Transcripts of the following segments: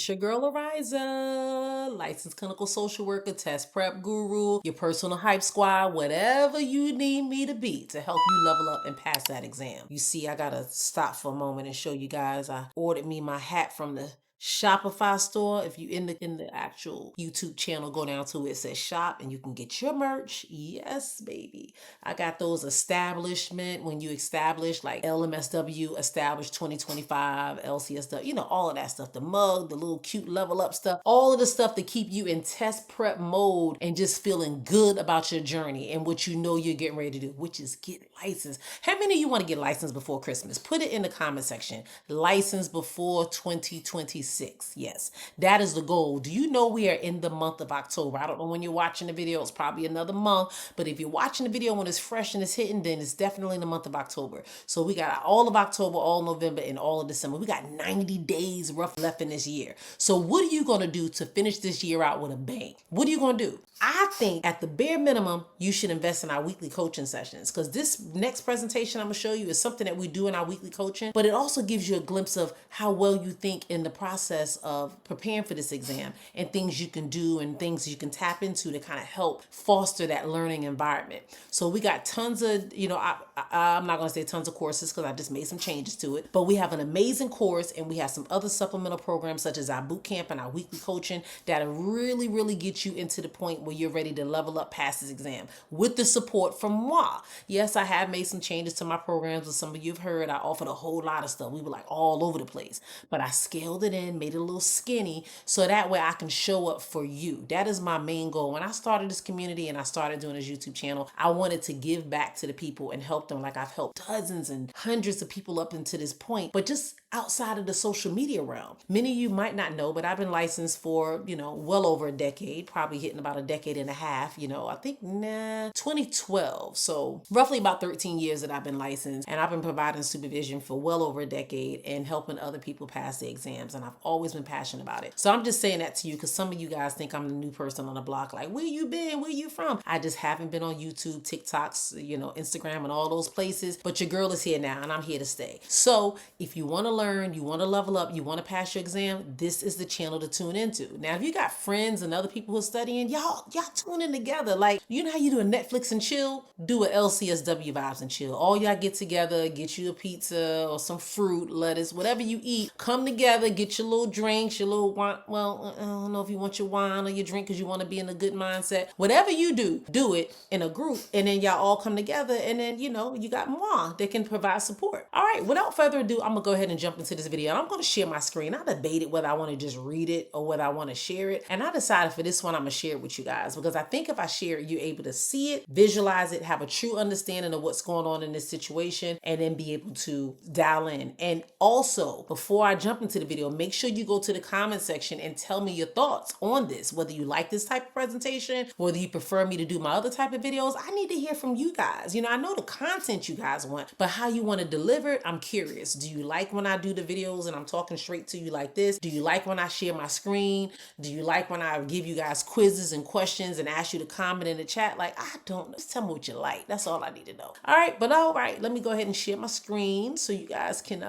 It's your girl Arisza, licensed clinical social worker, test prep guru, your personal hype squad, whatever you need me to be to help you level up and pass that exam. You see, I gotta stop for a moment and show you guys I ordered me my hat from the Shopify store. If you in the actual YouTube channel, go down to it says shop and you can get your merch. Yes, baby. I got those establishment when you establish like LMSW established 2025, LCSW, all of that stuff. The mug, the little cute level up stuff, all of the stuff to keep you in test prep mode and just feeling good about your journey and what you know you're getting ready to do, which is get licensed. How many of you want to get licensed before Christmas? Put it in the comment section. Licensed before 2026. Yes, that is the goal. Do you know we are in the month of October? I don't know when you're watching the video. It's probably another month. But if you're watching the video when it's fresh and it's hitting, then it's definitely in the month of October. So we got all of October, all November, and all of December. We got 90 days rough left in this year. So what are you going to do to finish this year out with a bang? What are you going to do? I think at the bare minimum, you should invest in our weekly coaching sessions, because this next presentation I'm going to show you is something that we do in our weekly coaching, but it also gives you a glimpse of how well you think in the process of preparing for this exam and things you can do and things you can tap into to kind of help foster that learning environment. So we got tons of, I'm not going to say tons of courses because I just made some changes to it, but we have an amazing course and we have some other supplemental programs such as our boot camp and our weekly coaching that'll really, really get you into the point where you're ready to level up past this exam with the support from moi. Yes, I have made some changes to my programs. As some of you have heard, I offered a whole lot of stuff. We were like all over the place, but I scaled it in, made it a little skinny so that way I can show up for you. That is my main goal. When I started this community and I started doing this YouTube channel, I wanted to give back to the people and help them like I've helped dozens and hundreds of people up into this point, but just outside of the social media realm. Many of you might not know, but I've been licensed for, well over a decade, probably hitting about a decade and a half, I think 2012. So roughly about 13 years that I've been licensed, and I've been providing supervision for well over a decade and helping other people pass the exams. And I've always been passionate about it. So I'm just saying that to you because some of you guys think I'm the new person on the block. Like, where you been? Where you from? I just haven't been on YouTube, TikToks, Instagram and all those places, but your girl is here now and I'm here to stay. So if you want to learn, you want to level up, you want to pass your exam, this is the channel to tune into. Now, if you got friends and other people who are studying, y'all tune in together. Like, you know how you do a Netflix and chill? Do a LCSW vibes and chill. All y'all get together, get you a pizza or some fruit, lettuce, whatever you eat. Come together, get your little drinks, your little wine. Well, I don't know if you want your wine or your drink because you want to be in a good mindset. Whatever you do it in a group, and then y'all all come together, and then you got moi that can provide support. All right, without further ado, I'm gonna go ahead and jump into this video. I'm gonna share my screen. I debated whether I want to just read it or whether I want to share it, and I decided for this one I'm gonna share it with you guys because I think if I share it, you're able to see it, visualize it, have a true understanding of what's going on in this situation, and then be able to dial in. And also, before I jump into the video, make sure you go to the comment section and tell me your thoughts on this, whether you like this type of presentation, whether you prefer me to do my other type of videos. I need to hear from you guys. I know the content you guys want, but how you want to deliver it, I'm curious. Do you like when I do the videos and I'm talking straight to you like this? Do you like when I share my screen? Do you like when I give you guys quizzes and questions and ask you to comment in the chat? Like, I don't know. Just tell me what you like. That's all I need to know. All right, let me go ahead and share my screen so you guys can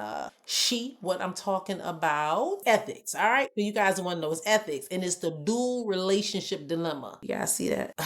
see what I'm talking about. Ethics, all right? So you guys want to know it's ethics, and it's the dual relationship dilemma. You guys see that?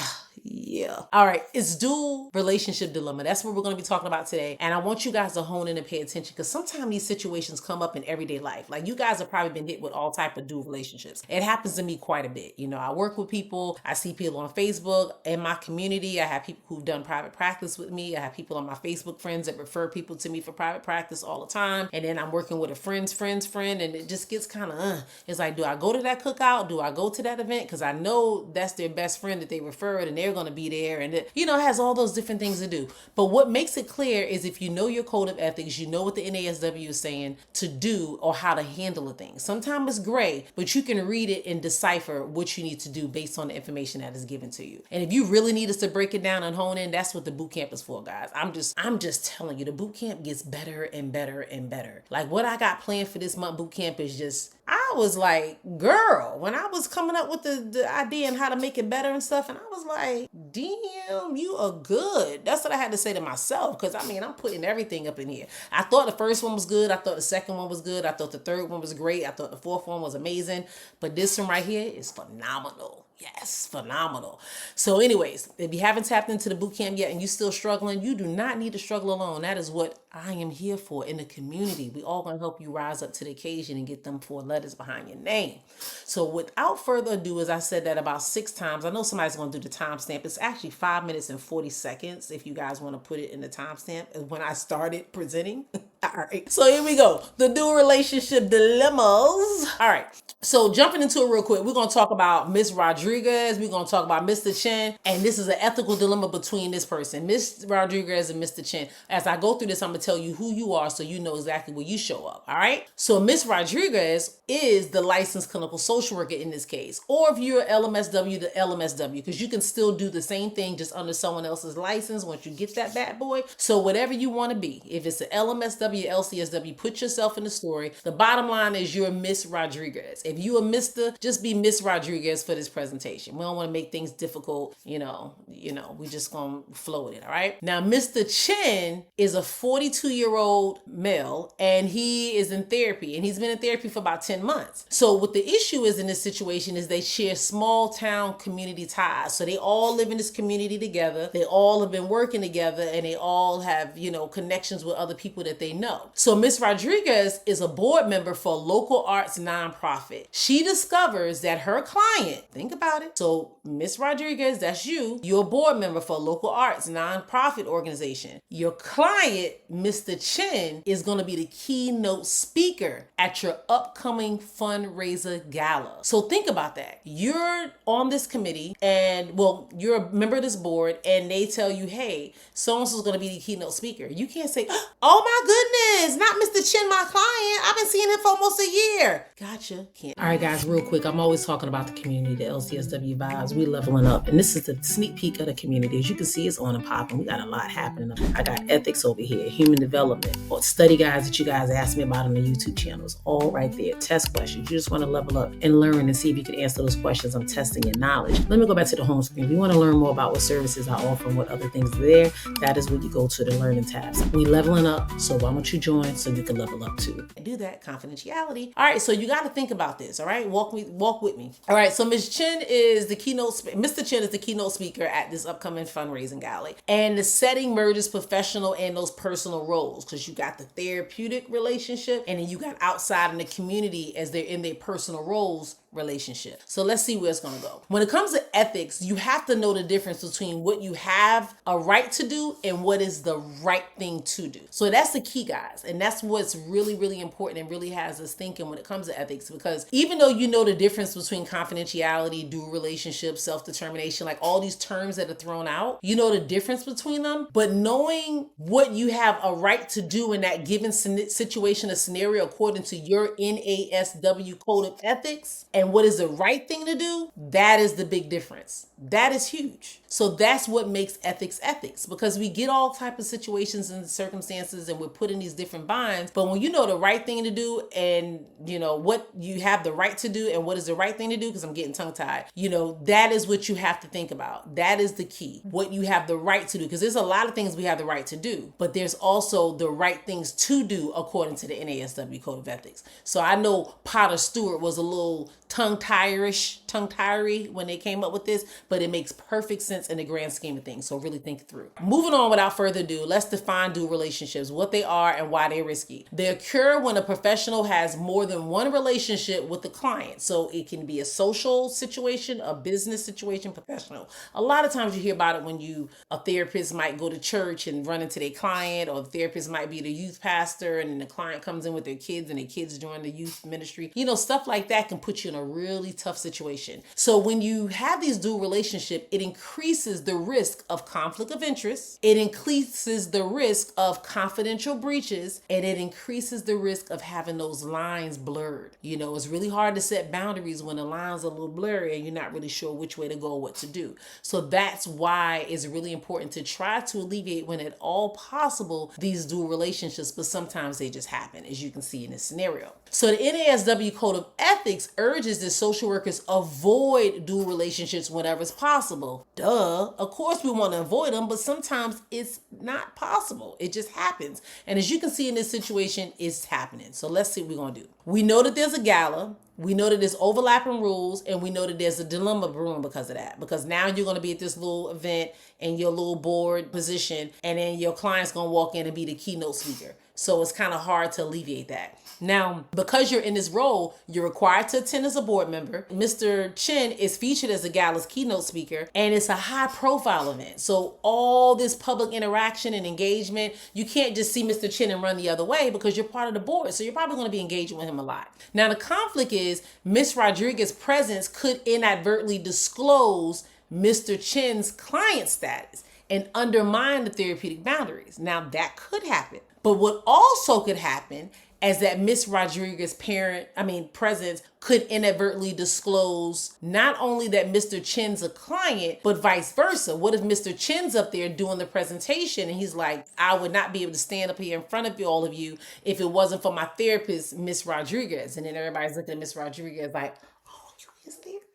Yeah. All right. It's dual relationship dilemma. That's what we're going to be talking about today. And I want you guys to hone in and pay attention because sometimes these situations come up in everyday life. Like, you guys have probably been hit with all type of dual relationships. It happens to me quite a bit. I work with people. I see people on Facebook. In my community, I have people who've done private practice with me. I have people on my Facebook friends that refer people to me for private practice all the time. And then I'm working with a friend's friend. And it just gets kind of, it's like, do I go to that cookout? Do I go to that event? Because I know that's their best friend that they referred and they're going to be there, and it has all those different things to do. But what makes it clear is if you know your code of ethics, you know what the NASW is saying to do or how to handle a thing. Sometimes it's gray, but you can read it and decipher what you need to do based on the information that is given to you. And if you really need us to break it down and hone in, that's what the boot camp is for, guys. I'm just telling you, the boot camp gets better and better and better. Like, what I got planned for this month boot camp is just I was like, girl, when I was coming up with the idea and how to make it better and stuff, and I was like, damn, you are good. That's what I had to say to myself, because I mean, I'm putting everything up in here. I thought the first one was good. I thought the second one was good. I thought the third one was great. I thought the fourth one was amazing. But this one right here is phenomenal. Yes, phenomenal. So anyways, if you haven't tapped into the boot camp yet and you're still struggling, you do not need to struggle alone. That is what I am here for in the community. We all going to help you rise up to the occasion and get them 4 letters behind your name. So without further ado, as I said that about 6 times, I know somebody's going to do the timestamp. It's actually 5 minutes and 40 seconds if you guys want to put it in the timestamp when I started presenting. All right. So here we go. The dual relationship dilemmas. All right. So jumping into it real quick, we're going to talk about Miss Rodriguez. We're going to talk about Mr. Chen. And this is an ethical dilemma between this person, Miss Rodriguez and Mr. Chen. As I go through this, I'm going to tell you who you are so you know exactly where you show up. All right. So Miss Rodriguez is the licensed clinical social worker in this case. Or if you're LMSW, the LMSW, because you can still do the same thing just under someone else's license once you get that bad boy. So whatever you want to be, if it's an LMSW, LCSW, put yourself in the story. The bottom line is you're Miss Rodriguez. If you a Mr., just be Miss Rodriguez for this presentation. We don't want to make things difficult. You know, we just gonna flow with it. All right. Now, Mr. Chen is a 42-year-old male, and he is in therapy, and he's been in therapy for about 10 months. So what the issue is in this situation is they share small town community ties. So they all live in this community together. They all have been working together, and they all have, connections with other people that they know. So Miss Rodriguez is a board member for a local arts nonprofit. She discovers that her client, think about it. So Miss Rodriguez, that's you. You're a board member for a local arts nonprofit organization. Your client, Mr. Chen, is going to be the keynote speaker at your upcoming fundraiser gala. So think about that. You're on this committee and, you're a member of this board, and they tell you, hey, so-and-so is going to be the keynote speaker. You can't say, oh my goodness, not Mr. Chen, my client. I've been seeing him for almost a year. Gotcha. Can't. All right, guys, real quick. I'm always talking about the community, the LCSW vibes. We leveling up. And this is the sneak peek of the community. As you can see, it's on and popping. We got a lot happening. I got ethics over here, human development, or study guides that you guys asked me about on the YouTube channels. All right there. Test questions. You just want to level up and learn and see if you can answer those questions. I'm testing your knowledge. Let me go back to the home screen. If you want to learn more about what services I offer and what other things are there, that is where you go to the learning tabs. We leveling up, so why don't you join so you can level up too? I do that, confidentiality. All right, so you got to think about this. All right, walk with me. All right, so Ms. Chen is the keynote. Mr. Chen is the keynote speaker at this upcoming fundraising gala, and the setting merges professional and those personal roles, because you got the therapeutic relationship, and then you got outside in the community as they're in their personal roles relationship. So let's see where it's going to go. When it comes to ethics, you have to know the difference between what you have a right to do and what is the right thing to do. So that's the key, guys. And that's what's really, really important and really has us thinking when it comes to ethics, because even though you know the difference between confidentiality, dual relationship, self-determination, like all these terms that are thrown out, you know the difference between them, but knowing what you have a right to do in that given situation or scenario according to your NASW Code of Ethics and what is the right thing to do, that is the big difference. That is huge. So that's what makes ethics, because we get all type of situations and circumstances and we're put in these different binds. But when you know the right thing to do and you know what you have the right to do and what is the right thing to do, because I'm getting tongue tied, that is what you have to think about. That is the key, what you have the right to do, because there's a lot of things we have the right to do, but there's also the right things to do according to the NASW Code of Ethics. So I know Potter Stewart was a little tongue-tiery when they came up with this, but it makes perfect sense in the grand scheme of things. So really think it through. Moving on without further ado, let's define dual relationships, what they are and why they're risky. They occur when a professional has more than one relationship with the client. So it can be a social situation, a business situation, professional. A lot of times you hear about it when a therapist might go to church and run into their client, or a therapist might be the youth pastor and the client comes in with their kids and their kids join the youth ministry. Stuff like that can put you in a really tough situation. So when you have these dual relationships, relationship, it increases the risk of conflict of interest, it increases the risk of confidential breaches, and it increases the risk of having those lines blurred. You know, it's really hard to set boundaries when the lines are a little blurry and you're not really sure which way to go, what to do. So that's why it's really important to try to alleviate, when at all possible, these dual relationships, but sometimes they just happen, as you can see in this scenario. So the NASW Code of Ethics urges that social workers avoid dual relationships whenever it's possible. Duh, of course we want to avoid them, but sometimes it's not possible. It just happens. And as you can see in this situation, it's happening. So let's see what we're going to do. We know that there's a gala. We know that there's overlapping rules, and we know that there's a dilemma brewing because of that. Because now you're going to be at this little event in your little board position, and then your client's going to walk in and be the keynote speaker. So it's kind of hard to alleviate that. Now, because you're in this role, you're required to attend as a board member. Mr. Chin is featured as the gala's keynote speaker, and it's a high profile event. So all this public interaction and engagement, you can't just see Mr. Chin and run the other way because you're part of the board. So you're probably going to be engaging with him a lot. Now, the conflict is Ms. Rodriguez's presence could inadvertently disclose Mr. Chin's client status and undermine the therapeutic boundaries. Now, that could happen. But what also could happen is that Miss Rodriguez's presence could inadvertently disclose not only that Mr. Chin's a client, but vice versa. What if Mr. Chin's up there doing the presentation and he's like, I would not be able to stand up here in front of all of you if it wasn't for my therapist, Miss Rodriguez. And then everybody's looking at Miss Rodriguez like, oh, you his therapist?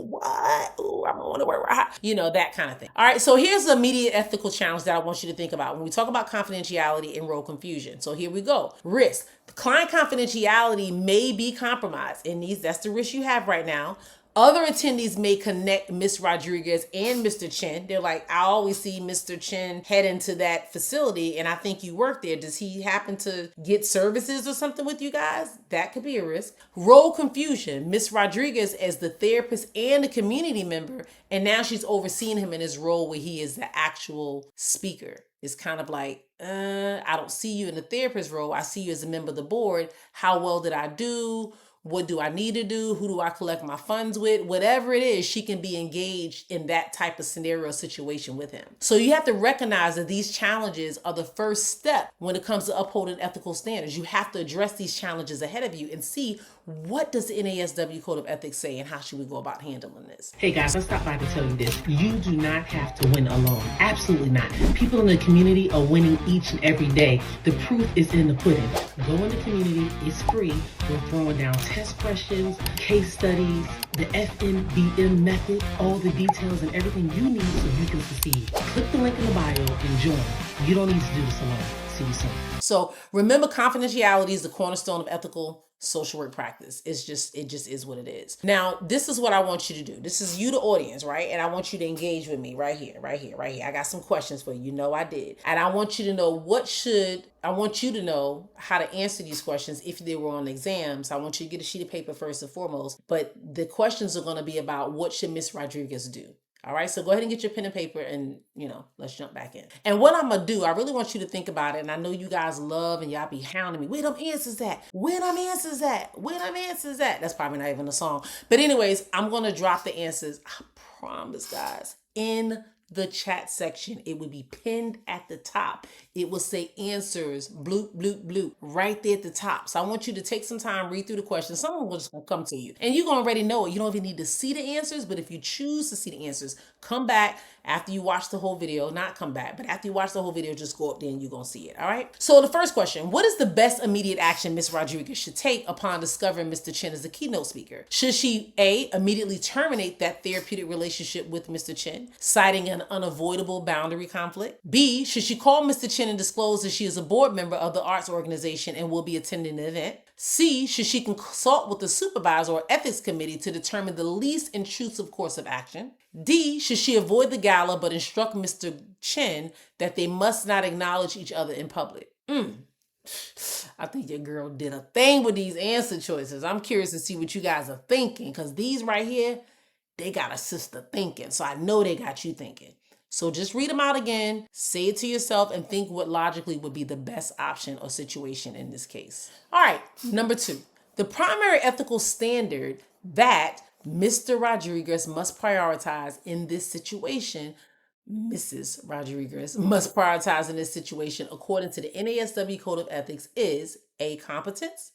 What? Ooh, I'm gonna work right. You know, that kind of thing. All right, so here's the immediate ethical challenge that I want you to think about when we talk about confidentiality and role confusion. So here we go. Risk. The client confidentiality may be compromised, and that's the risk you have right now. Other attendees may connect Miss Rodriguez and Mr. Chin. They're like, I always see Mr. Chin head into that facility, and I think you work there. Does he happen to get services or something with you guys? That could be a risk. Role confusion. Miss Rodriguez as the therapist and the community member, and now she's overseeing him in his role where he is the actual speaker. It's kind of like, I don't see you in the therapist role. I see you as a member of the board. How well did I do? What do I need to do? Who do I collect my funds with? Whatever it is, she can be engaged in that type of scenario situation with him. So you have to recognize that these challenges are the first step when it comes to upholding ethical standards. You have to address these challenges ahead of you and see, what does the NASW Code of Ethics say and how should we go about handling this? Hey guys, let's stop by to tell you this. You do not have to win alone. Absolutely not. People in the community are winning each and every day. The proof is in the pudding. Go in the community. It's free. We're throwing down test questions, case studies, the FNBM method, all the details and everything you need so you can succeed. Click the link in the bio and join. You don't need to do this alone. See you soon. So remember, confidentiality is the cornerstone of ethical social work practice. It just is what it is. Now, this is what I want you to do. This is you, the audience, right? And I want you to engage with me right here. I got some questions for you. You know I did. And I want you to know I want you to know how to answer these questions if they were on exams. I want you to get a sheet of paper first and foremost. But the questions are going to be about, what should Miss Rodriguez do? All right, so go ahead and get your pen and paper and, let's jump back in. And what I'm going to do, I really want you to think about it. And I know you guys love and y'all be hounding me. Where them answers at? Where them answers at? Where them answers at? That's probably not even a song. But anyways, I'm going to drop the answers. I promise, guys, in the chat section. It would be pinned at the top. It will say answers, bloop, bloop, bloop, right there at the top. So I want you to take some time, read through the questions. Someone will just come to you. And you're going to already know it. You don't even need to see the answers, but if you choose to see the answers, come back after you watch the whole video. Not come back, but after you watch the whole video, just go up there and you're going to see it. All right? So the first question, what is the best immediate action Ms. Rodriguez should take upon discovering Mr. Chin as the keynote speaker? Should she, A, immediately terminate that therapeutic relationship with Mr. Chin, citing an unavoidable boundary conflict? B, should she call Mr. Chin and disclose that she is a board member of the arts organization and will be attending the event? C, should she consult with the supervisor or ethics committee to determine the least intrusive course of action? D, should she avoid the gala but instruct Mr. Chin that they must not acknowledge each other in public? I think your girl did a thing with these answer choices. I'm curious to see what you guys are thinking, because these right here, they got a sister thinking. So I know they got you thinking. So just read them out again, say it to yourself, and think what logically would be the best option or situation in this case. All right, number 2, the primary ethical standard that Mr. Rodriguez must prioritize in this situation. Mrs. Rodriguez must prioritize in this situation according to the NASW Code of Ethics is A, competence,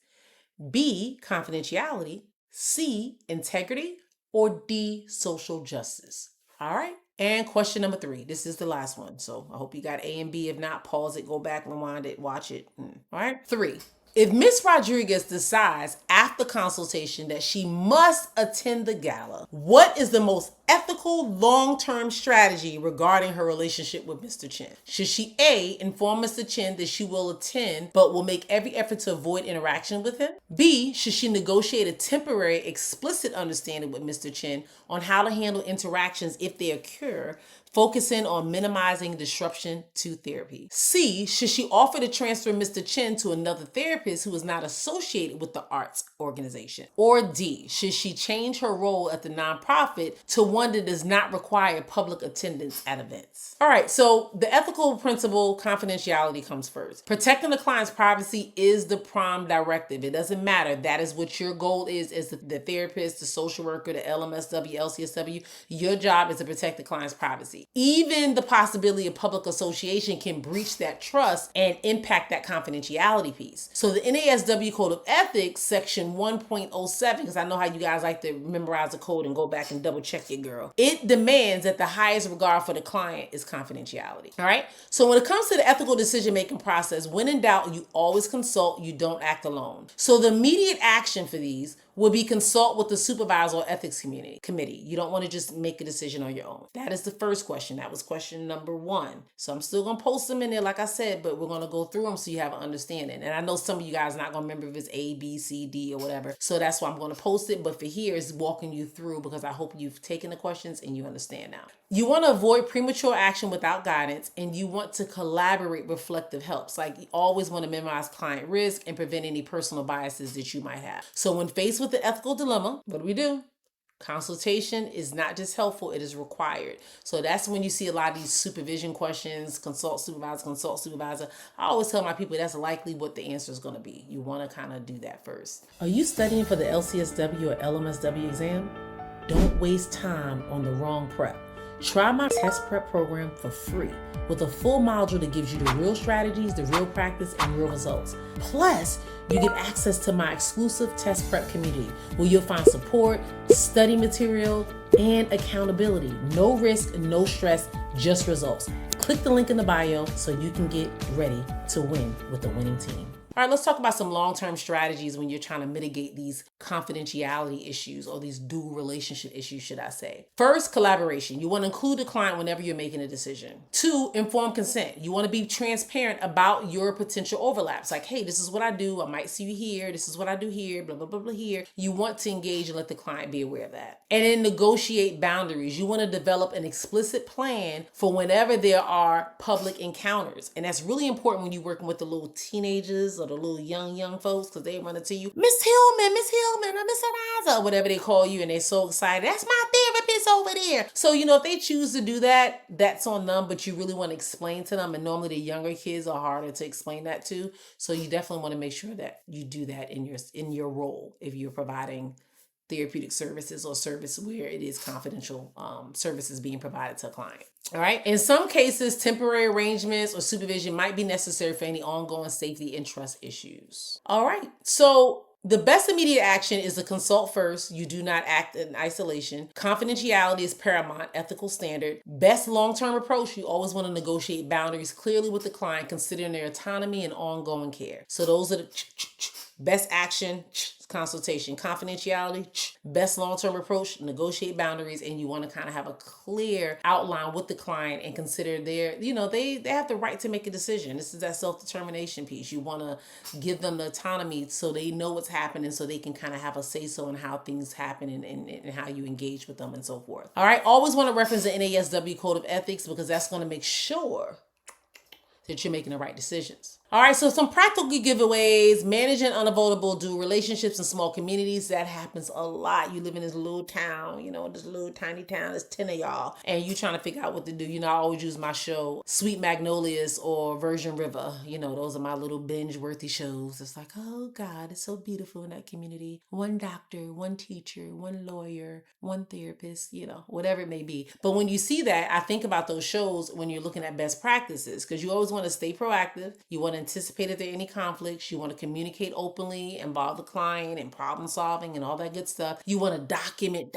B, confidentiality, C, integrity, or D, social justice. All right. And question number 3. This is the last one. So I hope you got A and B. If not, pause it, go back, rewind it, watch it. All right. 3. If Ms. Rodriguez decides after consultation that she must attend the gala, what is the most ethical long-term strategy regarding her relationship with Mr. Chen? Should she A, inform Mr. Chen that she will attend but will make every effort to avoid interaction with him? B, should she negotiate a temporary explicit understanding with Mr. Chen on how to handle interactions if they occur, focusing on minimizing disruption to therapy? C, should she offer to transfer Mr. Chen to another therapist who is not associated with the arts organization? Or D, should she change her role at the nonprofit to one that does not require public attendance at events? All right, so the ethical principle, confidentiality, comes first. Protecting the client's privacy is the prime directive. It doesn't matter. That is what your goal is as the therapist, the social worker, the LMSW, LCSW. Your job is to protect the client's privacy. Even the possibility of public association can breach that trust and impact that confidentiality piece. So the NASW Code of Ethics, section 1.07, because I know how you guys like to memorize the code and go back and double check your girl. It demands that the highest regard for the client is confidentiality. All right. So when it comes to the ethical decision-making process, when in doubt, you always consult, you don't act alone. So the immediate action for these would be consult with the supervisor or ethics committee. You don't want to just make a decision on your own. That is the first question. That was question number 1. So I'm still going to post them in there, like I said, but we're going to go through them so you have an understanding. And I know some of you guys are not going to remember if it's A, B, C, D, or whatever. So that's why I'm going to post it. But for here, it's walking you through because I hope you've taken the questions and you understand now. You want to avoid premature action without guidance, and you want to collaborate reflective helps. Like you always want to minimize client risk and prevent any personal biases that you might have. So when faced with the ethical dilemma, what do? Consultation is not just helpful, it is required. So that's when you see a lot of these supervision questions, consult supervisor. I always tell my people that's likely what the answer is going to be. You want to kind of do that first. Are you studying for the LCSW or LMSW exam? Don't waste time on the wrong prep. Try my test prep program for free with a full module that gives you the real strategies, the real practice, and real results. Plus, you get access to my exclusive test prep community where you'll find support, study material, and accountability. No risk, no stress, just results. Click the link in the bio so you can get ready to win with the winning team. All right, let's talk about some long-term strategies when you're trying to mitigate these confidentiality issues or these dual relationship issues, should I say. First, collaboration. You want to include the client whenever you're making a decision. 2, informed consent. You want to be transparent about your potential overlaps. Like, hey, this is what I do. I might see you here. This is what I do here, blah, blah, blah, blah, here. You want to engage and let the client be aware of that. And then negotiate boundaries. You want to develop an explicit plan for whenever there are public encounters. And that's really important when you're working with the little teenagers or the little young folks, because they run into you, Miss Hillman, or Miss Arisza, or whatever they call you, and they're so excited. That's my therapist over there. So, if they choose to do that, that's on them, but you really want to explain to them. And normally the younger kids are harder to explain that to. So you definitely want to make sure that you do that in your role if you're providing therapeutic services or service where it is confidential services being provided to a client. All right. In some cases, temporary arrangements or supervision might be necessary for any ongoing safety and trust issues. All right. So the best immediate action is to consult first. You do not act in isolation. Confidentiality is paramount, ethical standard. Best long-term approach, you always want to negotiate boundaries clearly with the client, considering their autonomy and ongoing care. So those are the best action, consultation. Confidentiality, best long-term approach, negotiate boundaries, and you want to kind of have a clear outline with the client and consider they have the right to make a decision. This is that self-determination piece. You want to give them the autonomy so they know what's happening, so they can kind of have a say-so in how things happen and how you engage with them and so forth. All right, always want to reference the NASW Code of Ethics because that's going to make sure that you're making the right decisions. All right, so some practical giveaways, managing unavoidable dual relationships in small communities. That happens a lot. You live in this little town, this little tiny town, there's 10 of y'all, and you trying to figure out what to do. I always use my show, Sweet Magnolias or Virgin River. Those are my little binge-worthy shows. It's like, oh God, it's so beautiful in that community. One doctor, one teacher, one lawyer, one therapist, whatever it may be. But when you see that, I think about those shows when you're looking at best practices, because you always want to stay proactive. You want to anticipate if there are any conflicts. You want to communicate openly, involve the client in problem solving and all that good stuff. You want to document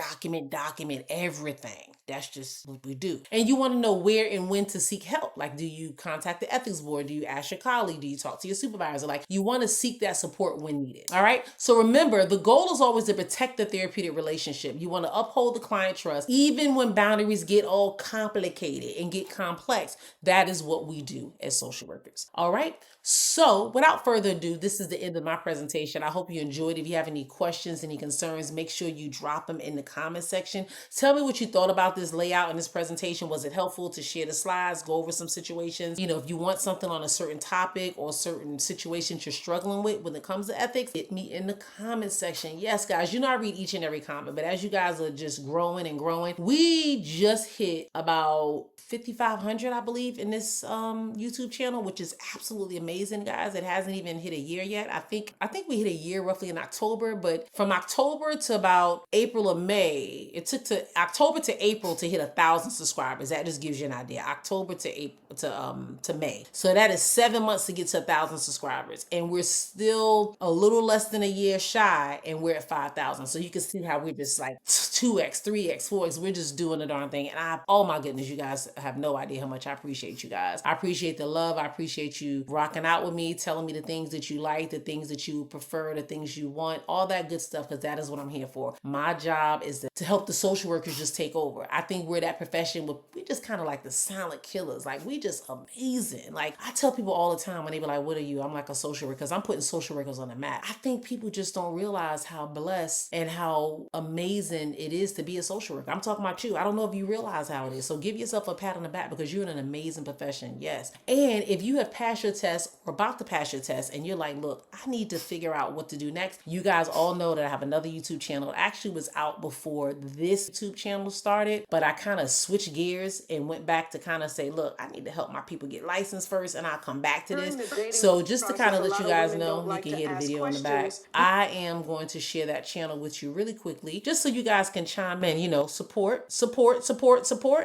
everything. That's just what we do. And you want to know where and when to seek help. Like, do you contact the ethics board? Do you ask your colleague? Do you talk to your supervisor? Like, you want to seek that support when needed. All right. So remember, the goal is always to protect the therapeutic relationship. You want to uphold the client trust, even when boundaries get all complicated and get complex. That is what we do as social workers. All right. So without further ado, this is the end of my presentation. I hope you enjoyed. If you have any questions, any concerns, make sure you drop them in the comment section. Tell me what you thought about this layout in this presentation. Was it helpful to share the slides, go over some situations? If you want something on a certain topic or certain situations you're struggling with when it comes to ethics, hit me in the comment section. Yes, guys, I read each and every comment, but as you guys are just growing and growing, we just hit about 5,500, I believe, in this YouTube channel, which is absolutely amazing, guys. It hasn't even hit a year yet. I think we hit a year roughly in October, but from October to about April or May, it took to October to April to hit 1,000 subscribers. That just gives you an idea. October to April to May. So that is 7 months to get to 1,000 subscribers, and we're still a little less than a year shy, and we're at 5,000. So you can see how we're just like 2x, 3x, 4x. We're just doing the darn thing, and oh my goodness, you guys have no idea how much I appreciate you guys. I appreciate the love. I appreciate you rocking out with me, telling me the things that you like, the things that you prefer, the things you want, all that good stuff, because that is what I'm here for. My job is to help the social workers just take over. I think we're that profession where we just kind of like the silent killers. Like, we just amazing. Like, I tell people all the time when they be like, what are you? I'm like a social worker, because I'm putting social workers on the map. I think people just don't realize how blessed and how amazing it is to be a social worker. I'm talking about you. I don't know if you realize how it is. So give yourself a pat on the back, because you're in an amazing profession. Yes. And if you have passed your test or about to pass your test and you're like, look, I need to figure out what to do next. You guys all know that I have another YouTube channel. It actually was out before this YouTube channel started, but I kind of switched gears and went back to kind of say, look, I need to help my people get licensed first, and I'll come back to this. So just to kind of let you guys know, you can hear the video in the back. I am going to share that channel with you really quickly, just so you guys can chime in, support.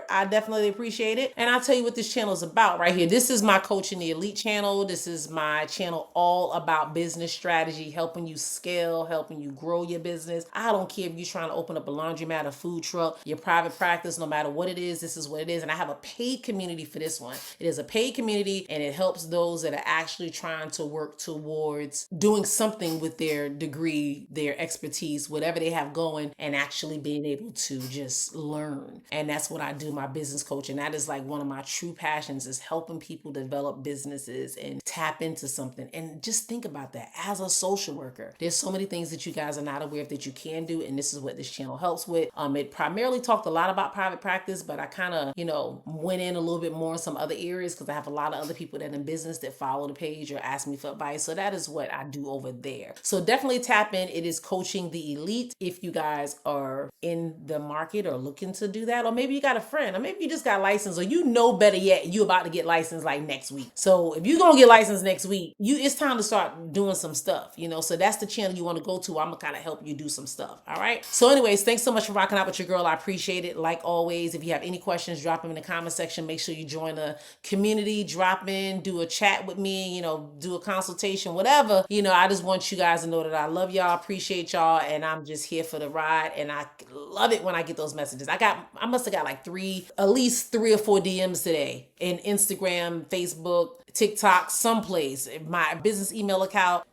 I definitely appreciate it. And I'll tell you what this channel is about right here. This is my Coaching the Elite channel. This is my channel all about business strategy, helping you scale, helping you grow your business. I don't care if you're trying to open up a laundromat, a food truck, your private practice, no matter what it is, this is what it is. And I have a paid community for this one. It is a paid community, and it helps those that are actually trying to work towards doing something with their degree, their expertise, whatever they have going, and actually being able to just learn. And that's what I do, my business coaching. That is like one of my true passions, is helping people develop businesses and tap into something. And just think about that. As a social worker, there's so many things that you guys are not aware of that you can do, and this is what this channel helps with. It primarily talked a lot about private practice, but I kind of, went in a little bit more in some other areas, because I have a lot of other people that are in business that follow the page or ask me for advice. So that is what I do over there. So definitely tap in. It is Coaching the Elite. If you guys are in the market or looking to do that, or maybe you got a friend, or maybe you just got licensed, or better yet, you about to get licensed like next week. So if you're gonna get licensed next week, it's time to start doing some stuff, so that's the channel you want to go to. I'm gonna kind of help you do some stuff. All right. So anyways, thanks so much for rocking out with your girl. I appreciate it. Like always, if you have any questions, drop them in the comment section. Make sure you join the community, drop in, do a chat with me, do a consultation, whatever. I just want you guys to know that I love y'all, appreciate y'all, and I'm just here for the ride. And I love it when I get those messages. I must have got like at least 3 or 4 DMs today in Instagram, Facebook, TikTok, someplace, my business email account,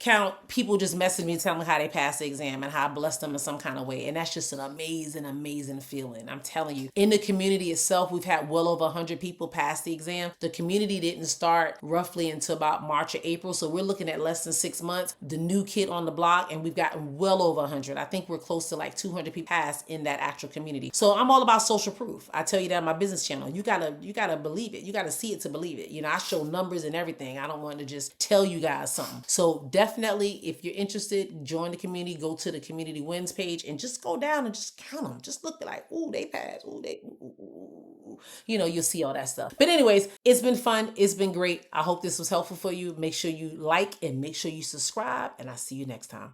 people just message me telling me how they passed the exam and how I blessed them in some kind of way. And that's just an amazing, amazing feeling. I'm telling you, in the community itself, we've had well over 100 people pass the exam. The community didn't start roughly until about March or April. So we're looking at less than 6 months, the new kid on the block, and we've gotten well over 100. I think we're close to like 200 people passed in that actual community. So I'm all about social proof. I tell you that on my business channel. You gotta believe it. You gotta see it to believe it. I show numbers and everything. I don't want to just tell you guys something. So definitely, if you're interested, join the community, go to the community wins page and just go down and just count them. Just look like, ooh, they passed. Ooh, they, ooh. You'll see all that stuff. But anyways, it's been fun. It's been great. I hope this was helpful for you. Make sure you like and make sure you subscribe, and I'll see you next time.